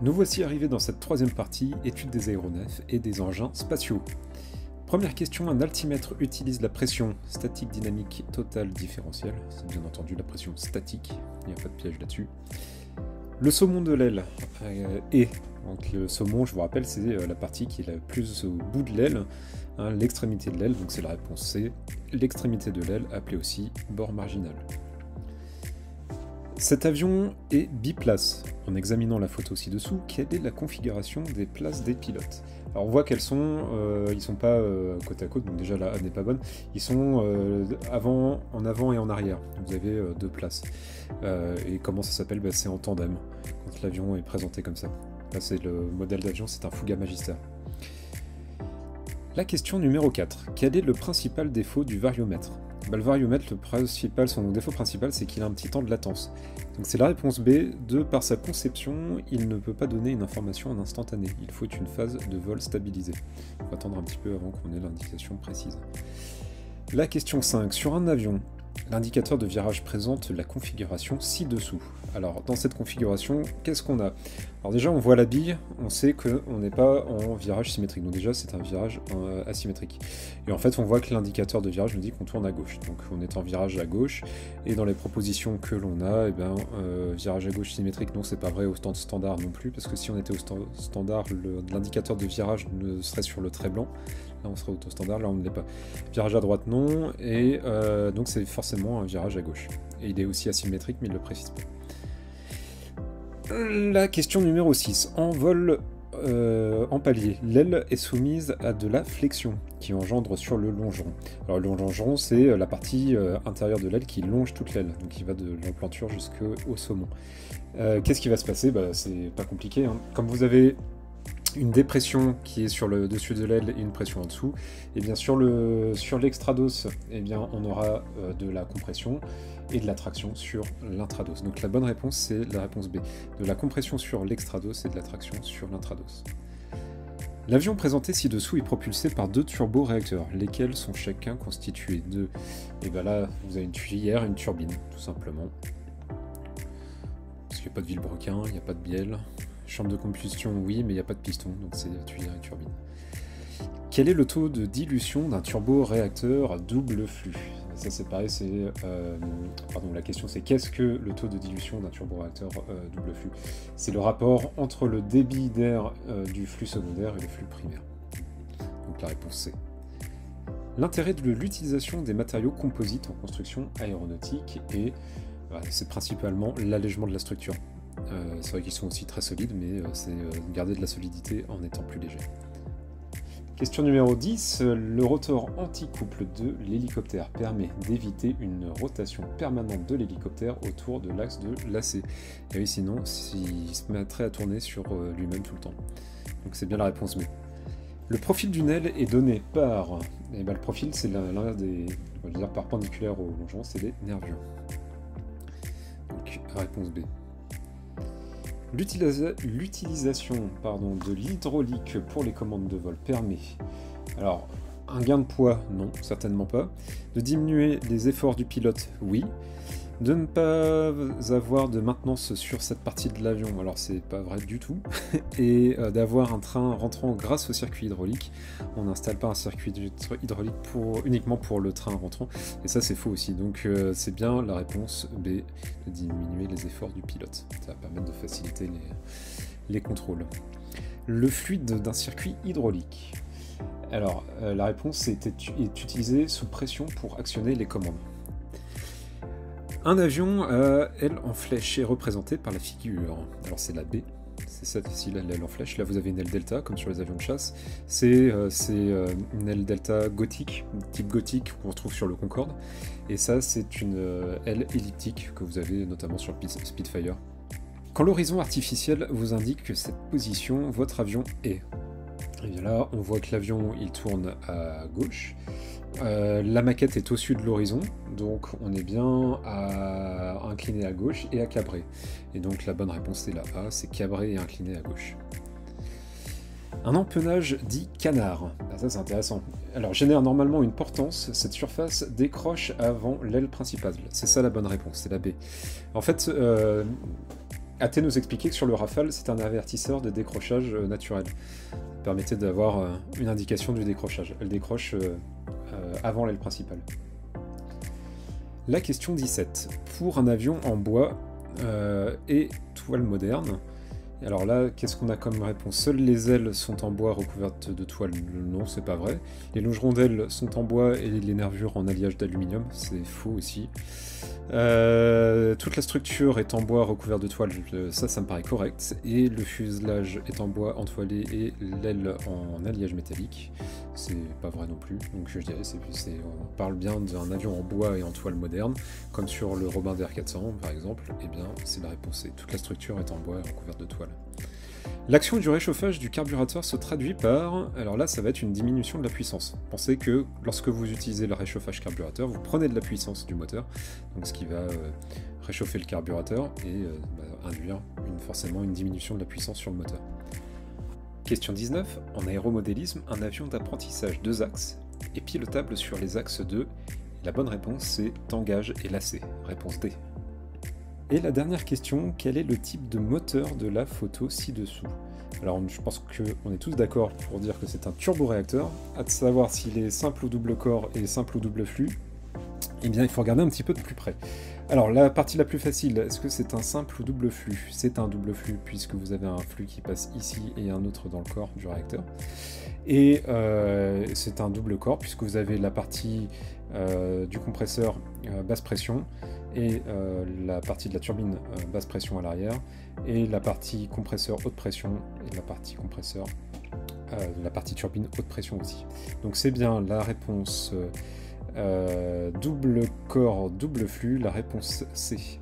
Nous voici arrivés dans cette troisième partie, étude des aéronefs et des engins spatiaux. Première question, un altimètre utilise la pression statique dynamique totale différentielle, c'est bien entendu la pression statique, il n'y a pas de piège là-dessus. Le saumon de l'aile est, donc le saumon je vous rappelle c'est la partie qui est la plus au bout de l'aile, hein, l'extrémité de l'aile, donc c'est la réponse C, l'extrémité de l'aile appelée aussi bord marginal. Cet avion est biplace. En examinant la photo ci-dessous, quelle est la configuration des places des pilotes? Alors on voit qu'elles sont, ils sont pas côte à côte, donc déjà la A n'est pas bonne. Ils sont en avant et en arrière. Vous avez deux places. Et comment ça s'appelle? C'est en tandem, quand l'avion est présenté comme ça. Là c'est le modèle d'avion, c'est un Fuga Magister. La question numéro 4. Quel est le principal défaut du variomètre? Le variomètre, son défaut principal, c'est qu'il a un petit temps de latence. Donc c'est la réponse B. De par sa conception, il ne peut pas donner une information en instantané. Il faut une phase de vol stabilisée. Il faut attendre un petit peu avant qu'on ait l'indication précise. La question 5. Sur un avion, l'indicateur de virage présente la configuration ci-dessous. Alors, dans cette configuration, qu'est-ce qu'on a? Alors déjà, on voit la bille, on sait qu'on n'est pas en virage symétrique. Donc déjà, c'est un virage asymétrique. Et en fait, on voit que l'indicateur de virage nous dit qu'on tourne à gauche. Donc on est en virage à gauche. Et dans les propositions que l'on a, virage à gauche symétrique, non, c'est pas vrai au standard non plus. Parce que si on était au standard, l'indicateur de virage ne serait sur le trait blanc. Là, on serait au standard, là, on ne l'est pas. Virage à droite, non. Et donc, c'est forcément un virage à gauche. Et il est aussi asymétrique, mais il ne le précise pas. La question numéro 6. En vol en palier, l'aile est soumise à de la flexion qui engendre sur le longeron. Alors, le longeron, c'est la partie intérieure de l'aile qui longe toute l'aile, donc qui va de l'emplanture jusqu'au saumon. Qu'est-ce qui va se passer? C'est pas compliqué, hein. Comme vous avez une dépression qui est sur le dessus de l'aile et une pression en dessous, et bien sur l'extrados, on aura de la compression et de la traction sur l'intrados. Donc la bonne réponse, c'est la réponse B. De la compression sur l'extrados et de la traction sur l'intrados. L'avion présenté ci-dessous est propulsé par deux turboréacteurs, lesquels sont chacun constitués de... Et bien là, vous avez une tuyère et une turbine, tout simplement. Parce qu'il n'y a pas de vilebrequin, il n'y a pas de bielle. Chambre de combustion, oui, mais il n'y a pas de piston, donc c'est tuyère et turbine. Quel est le taux de dilution d'un turboréacteur double flux? Ça c'est pareil, la question c'est qu'est-ce que le taux de dilution d'un turboréacteur double flux? C'est le rapport entre le débit d'air du flux secondaire et le flux primaire. Donc la réponse C. L'intérêt de l'utilisation des matériaux composites en construction aéronautique est, c'est principalement l'allègement de la structure. C'est vrai qu'ils sont aussi très solides, mais c'est garder de la solidité en étant plus léger. Question numéro 10. Le rotor anti-couple de l'hélicoptère permet d'éviter une rotation permanente de l'hélicoptère autour de l'axe de l'AC. Et oui, sinon, il se mettrait à tourner sur lui-même tout le temps. Donc c'est bien la réponse B. Le profil d'une aile est donné par... le profil, c'est l'un des... on va dire perpendiculaire au longeron, c'est les nervures. Donc réponse B. L'utilisation de l'hydraulique pour les commandes de vol permet, alors, un gain de poids, non, certainement pas. De diminuer les efforts du pilote, oui. De ne pas avoir de maintenance sur cette partie de l'avion, alors c'est pas vrai du tout. Et d'avoir un train rentrant grâce au circuit hydraulique. On n'installe pas un circuit hydraulique uniquement pour le train rentrant. Et ça c'est faux aussi, donc c'est bien la réponse B, de diminuer les efforts du pilote. Ça va permettre de faciliter les contrôles. Le fluide d'un circuit hydraulique. Alors la réponse est utilisée sous pression pour actionner les commandes. Un avion, aile en flèche, est représenté par la figure. Alors c'est la B, c'est ça ici, l'aile en flèche. Là vous avez une aile delta, comme sur les avions de chasse. C'est une aile delta gothique, type gothique, qu'on retrouve sur le Concorde. Et ça c'est une aile elliptique que vous avez notamment sur le Spitfire. Quand l'horizon artificiel vous indique que cette position, votre avion est. Et bien là, on voit que l'avion il tourne à gauche. La maquette est au-dessus de l'horizon, donc on est bien incliné à gauche et à cabré. Et donc la bonne réponse c'est la A, c'est cabré et incliné à gauche. Un empennage dit canard. Ça c'est intéressant. Alors génère normalement une portance, cette surface décroche avant l'aile principale. C'est ça la bonne réponse, c'est la B. En fait, hâté nous expliquer que sur le Rafale, c'est un avertisseur de décrochage naturel. Ça permettait d'avoir une indication du décrochage. Elle décroche avant l'aile principale. La question 17. Pour un avion en bois et toile moderne, alors là, qu'est-ce qu'on a comme réponse? Seules les ailes sont en bois recouvertes de toile. Non, c'est pas vrai. Les longerons d'ailes sont en bois et les nervures en alliage d'aluminium. C'est faux aussi. Toute la structure est en bois recouvert de toile. Ça me paraît correct. Et le fuselage est en bois entoilé et l'aile en alliage métallique. C'est pas vrai non plus. Donc je dirais, on parle bien d'un avion en bois et en toile moderne, comme sur le Robin DR400 par exemple. Eh bien, c'est la réponse. Toute la structure est en bois et recouverte de toile. L'action du réchauffage du carburateur se traduit par... Alors là, ça va être une diminution de la puissance. Pensez que lorsque vous utilisez le réchauffage carburateur, vous prenez de la puissance du moteur, donc ce qui va réchauffer le carburateur et induire forcément une diminution de la puissance sur le moteur. Question 19. En aéromodélisme, un avion d'apprentissage 2 axes est pilotable sur les axes 2. La bonne réponse, c'est tangage et lacet. Réponse D. Et la dernière question, quel est le type de moteur de la photo ci-dessous? Alors je pense qu'on est tous d'accord pour dire que c'est un turboréacteur. À savoir s'il est simple ou double corps et simple ou double flux, eh bien il faut regarder un petit peu de plus près. Alors la partie la plus facile, est-ce que c'est un simple ou double flux? C'est un double flux puisque vous avez un flux qui passe ici et un autre dans le corps du réacteur. Et c'est un double corps puisque vous avez la partie du compresseur basse pression et la partie de la turbine basse pression à l'arrière et la partie compresseur haute pression et la partie compresseur la partie turbine haute pression aussi. Donc c'est bien la réponse double corps double flux, la réponse C.